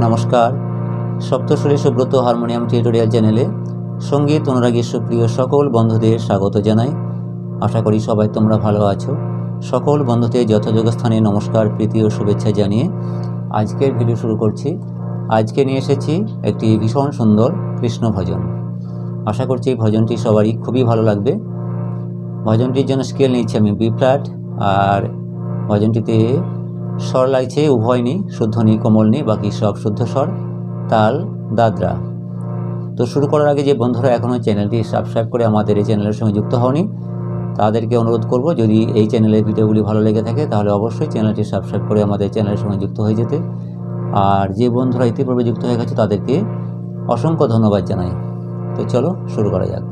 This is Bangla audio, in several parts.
নমস্কার, সপ্তস্বরী সুব্রত হারমোনিয়াম টিউটোরিয়াল চ্যানেলে সঙ্গীত অনুরাগী সুপ্রিয় সকল বন্ধুদের স্বাগত জানাই। আশা করি সবাই তোমরা ভালো আছো। সকল বন্ধুদের যথাযোগ্য স্থানে নমস্কার, প্রীতি ও শুভেচ্ছা জানিয়ে আজকের ভিডিও শুরু করছি। আজকে নিয়ে এসেছি একটি ভীষণ সুন্দর কৃষ্ণ ভজন। আশা করছি এই ভজনটি সবারই খুবই ভালো লাগবে। ভজনটির জন্য স্কেল নিচ্ছি আমি বি ফ্ল্যাট, আর ভজনটিতে স্বর লাগছে উভয় নি, শুদ্ধ নি, কোমল নি, বাকি সব শুদ্ধ স্বর, তাল, দাদরা। তো শুরু করার আগে যে বন্ধুরা এখনও চ্যানেলটি সাবস্ক্রাইব করে আমাদের এই চ্যানেলের সঙ্গে যুক্ত হওনি, তাদেরকে অনুরোধ করব, যদি এই চ্যানেলের ভিডিওগুলি ভালো লেগে থাকে তাহলে অবশ্যই চ্যানেলটি সাবস্ক্রাইব করে আমাদের চ্যানেলের সঙ্গে যুক্ত হয়ে যেতে। আর যে বন্ধুরা ইতিপূর্বে যুক্ত হয়ে গেছে তাদেরকে অসংখ্য ধন্যবাদ জানাই। তো চলো শুরু করা যাক।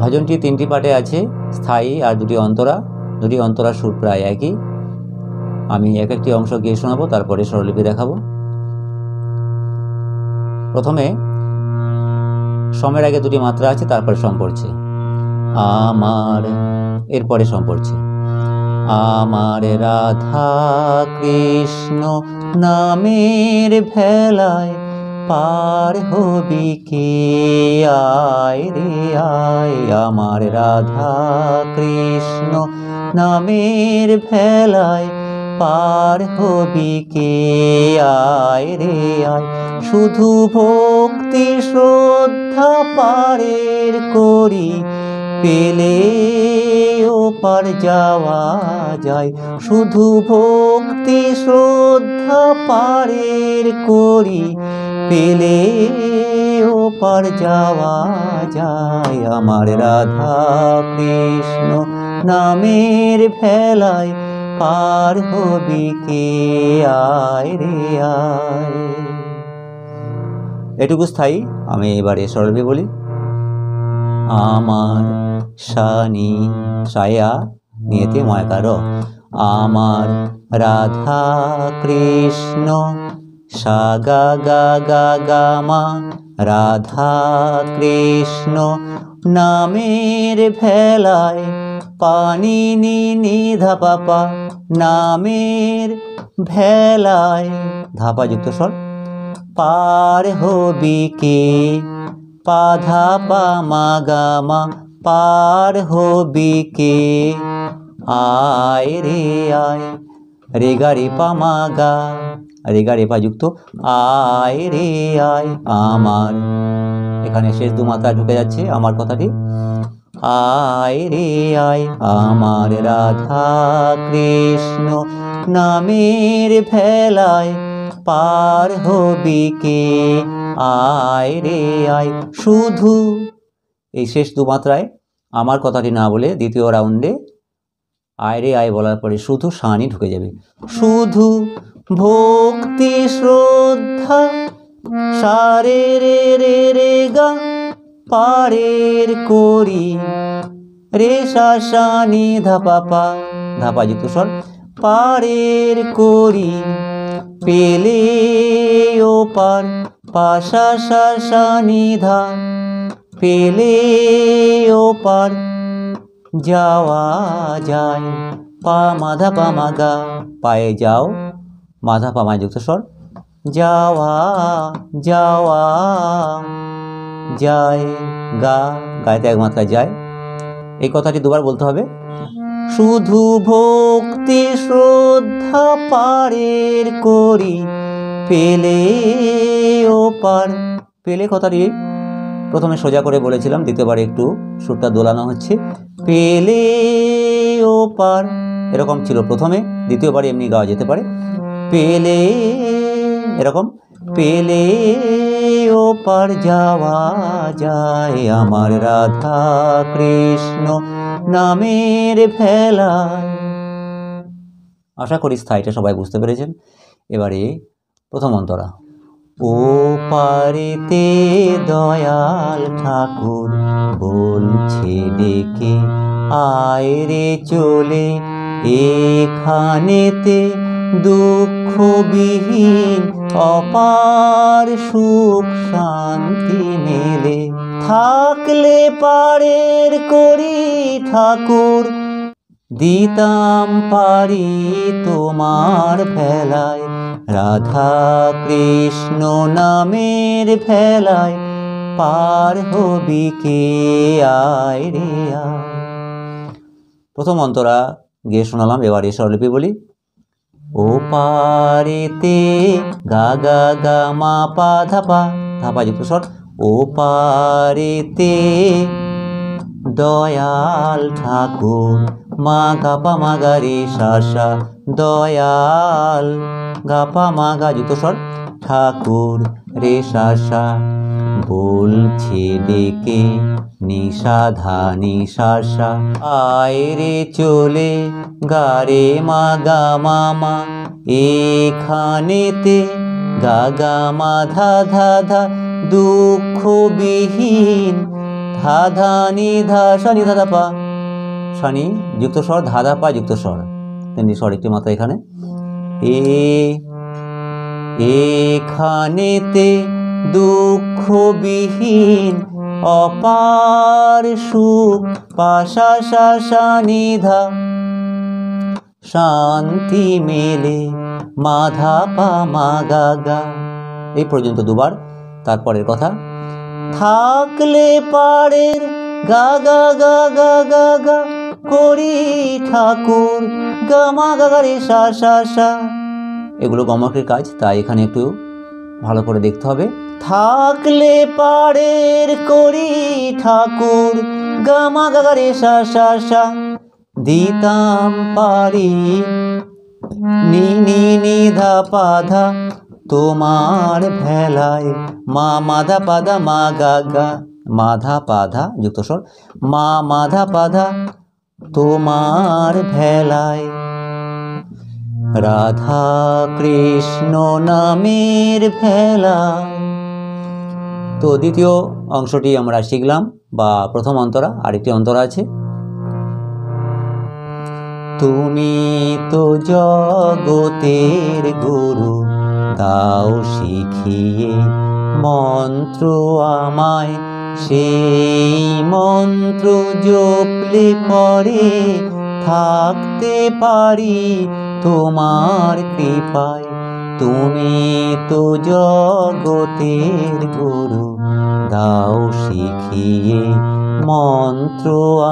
ভজনটি তিনটি পার্টে আছে, স্থায়ী আর দুটি অন্তরা সুর প্রায় একই। আমি এক একটি অংশ গিয়ে শোনাবো, তারপরে স্বরলিপি দেখাবো। প্রথমে সমের আগে দুটি মাত্রা আছে, তারপরে সম পড়ছে আমার, এরপরে সম পড়ছে আমার রাধা কৃষ্ণ নামের ভেলায় পার হবি কে, আয় রে আয়। আমার রাধা কৃষ্ণ নামের ভেলায় পার হবি কে, আয় রে আয়। শুধু ভক্তি শ্রদ্ধা পারের করি, পেলে ওপার যাওয়া যায়। শুধু ভক্তি শ্রদ্ধা পারের করি, পেলে ওপার যাওয়া যায়। আমার রাধা কৃষ্ণ নামের ভেলায় পার হবি কে, আয় রে আয়। এটুকু স্থায়ী। আমি এবারে স্বরলিপি বলি। আমার শানি সায়া নিয়েতে ময়কার, আমার রাধা কৃষ্ণ সা গা গা গা গা মা, রাধা কৃষ্ণ নামের ভেলায় পানি নি নি ধাপা পা, নামের ভেলায় ধাপা যুক্ত স্বর পার হবি কে, পা ধা পা মা গা মা, পার হবি কে, আয় রে আয়। রে গা রে পা মা গা, রে গা রে পা যুক্ত আয় রে আয়। আমার, এখানে শেষ দু মাত্রা ঢুকে যাচ্ছে আমার কথাটি, আয় রে আয়। আমার রাধা কৃষ্ণ নামের ভেলায় পার হবি কে, আয় রে আয়। শুধু এই শেষ দু মাত্রায় আমার কথাটি না বলে দ্বিতীয় রাউন্ডে আয় রে আয় বলার পরে শুধু শানি ঢুকে যাবে। শুধু ভক্তি শ্রদ্ধা সারে রে রে রে গা পারের করি, রে সা শানি ধাপা পা, ধাপা যুক্ত স্বর পারের করি, পেলে ওপার পা সা সা শানি ধা, পেলে ওপার যাওয়া যায়। পা মাধা পা মা গা, পায়ে যাও মাধা পা মা যুক্ত স্বর যাওয়া যাওয়া যায়। গা গাইতে এক মাত্রায় যায়। এই কথাটি দুবার বলতে হবে। শুধু ভক্তি শ্রদ্ধা পারের করি, পেলে ওপার। পেলে কথাটি প্রথমে সোজা করে বলেছিলাম, দ্বিতীয়বার একটু সুরটা দোলানো হচ্ছে। পেলে ওপার এরকম ছিল প্রথমে, দ্বিতীয়বারে এমনি গাওয়া যেতে পারে। পেলে এরকম, পেলে ওপার যাওয়া যায়। আমার রাধা কৃষ্ণ নামের ভেলায়। আশা করি স্থায়ীটা সবাই বুঝতে পেরেছেন। এবারে প্রথম অন্তরা। ও পারেতে দয়াল ঠাকুর বলছে ডেকে, আয় রে চলে এখানেতে দুঃখবিহীন অপার সুখ শান্তি মেলে। থাকলে পারের করি ঠাকুর, দিতাম পারি তোমার ভেলায়। রাধা কৃষ্ণ নামের ভেলায় পার হবি কে আয় রে আয়। প্রথম অন্তরা গিয়ে শোনালাম, এবার স্বরলিপি বলি। ও পারেতে গা গা গা মা পা ধা পা, ধা পা যুক্ত স্বর। ও পারেতে দয়াল ঠাকুর, মা গা পা মা গা রে সা সা, দয়াল গা পা মা গা যুক্ত স্বর, ঠাকুর রে সা সা। বলছে ডেকে নিশা ধা নিশা সা, আয় রে চলে গা রে মা গা মা মা। এখানেতে গা গা মা ধা ধা ধা, দুঃখবিহীন ধা ধা নি ধা সা নি ধা ধা পা, সানি যুক্ত স্বর, ধা ধা পা যুক্ত স্বর, তিনটি স্বর একটি মাত্রা এখানে। এখানেতে দুঃখবিহীন অপার সুখ, পা সা সা সা নি ধা, শান্তি মেলে মা ধা পা মা গা গা। এই পর্যন্ত দুবার। তারপরের কথা, থাকলে পারের গা গা গা গা গা গা করি ঠাকুর, গা মা গা গা রে সা সা সা। এগুলো গমকের কাজ, তাই এখানে একটু ভালো করে দেখতে হবে। থাকলে পারের করি ঠাকুর, গা মা গা গা রে সা সা সা। দিতাম পারি নি নি নি ধা পা ধা, তোমার ভেলায় মা মাধা পাধা মা গা গা, মাধা পাধা যুক্ত স্বর, মা মাধা পাধা তোমার ভেলায়। রাধা কৃষ্ণ নামের ভেলায়। তো দ্বিতীয় অংশটি আমরা শিখলাম, বা প্রথম অন্তরা। আরেকটি অন্তরা আছে। তুমি তো জগতের গুরু, দাও শিখিয়ে মন্ত্র আমায়। সেই মন্ত্র জপলে পরে থাকতে পারি তোমার কৃপায়। তুমি তো জগতের গুরু, দাও শিখিয়ে মন্ত্র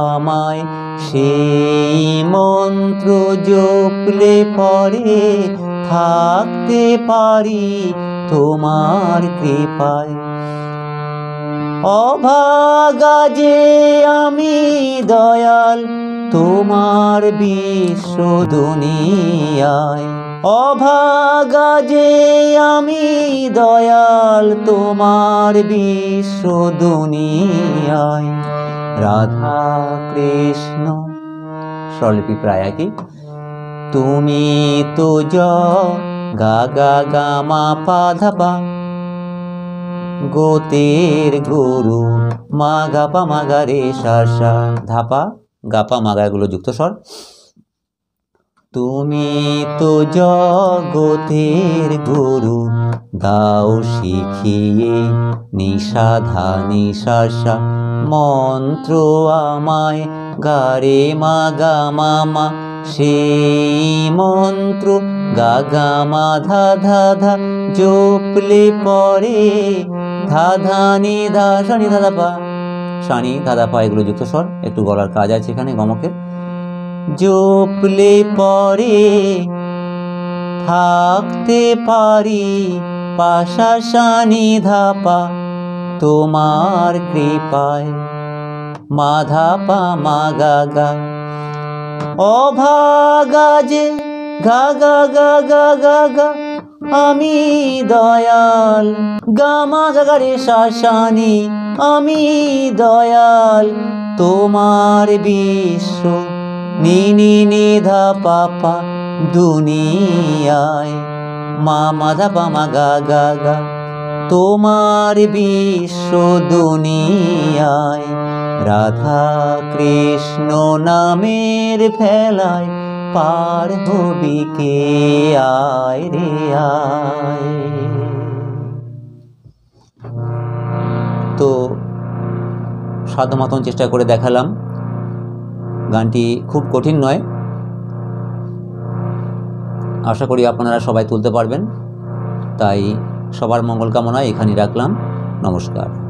আমায়। সেই মন্ত্র জপলে পরে থাকতে পারি তোমার কৃপায়। অভাগা যে আমি দয়াল, তোমার বিশ্ব দুনিয়ায়। অভাগা যে আমি দয়াল, তোমার বিশ্ব দুনিয়ায়। রাধা কৃষ্ণ, স্বরলিপি প্রায় একই। তুমি তো গা গা গা মা পা ধা পা, গোতের গুরু, মা গা পা মা গা রে সা সা, ধা পা গা পা মা গা, এগুলো যুক্ত স্বর। তুমি তো জগতের গুরু, দাও শিখিয়ে নিশা ধা নিশা সা, মন্ত্র আমায়। গা রে মা গা মা মা, সেই মন্ত্র গা গা মা ধা ধা ধা, জপলে পরে ধা ধা নি ধা সা নি ধা ধা পা, সানি ধা ধা পা, এগুলো যুক্ত স্বর। একটু গলার কাজ আছে এখানে গমকের। জপলে পরে থাকতে পারি পা সা সা নি ধা পা, তোমার কৃপায়। মা ধা পা মা গা গা। অভাগা যে গা গা গা গা গা গা, আমি দয়াল, গা মা গা গা রে সা সা নি। আমি দয়াল, তোমার বিশ্ব নি নি নি ধা পা পা দুনিয়ায়। মা মা ধা পা মা গা গা গা, তোমার বিশ্ব দুনিয়ায়। রাধা কৃষ্ণ নামের ভেলায় পার হবি কে, আয় রে আয়। তো সাধ্য মতন চেষ্টা করে দেখালাম। গানটি খুব কঠিন নয়, আশা করি আপনারা সবাই তুলতে পারবেন। তাই সবার মঙ্গল কামনায় এখানেই রাখলাম। নমস্কার।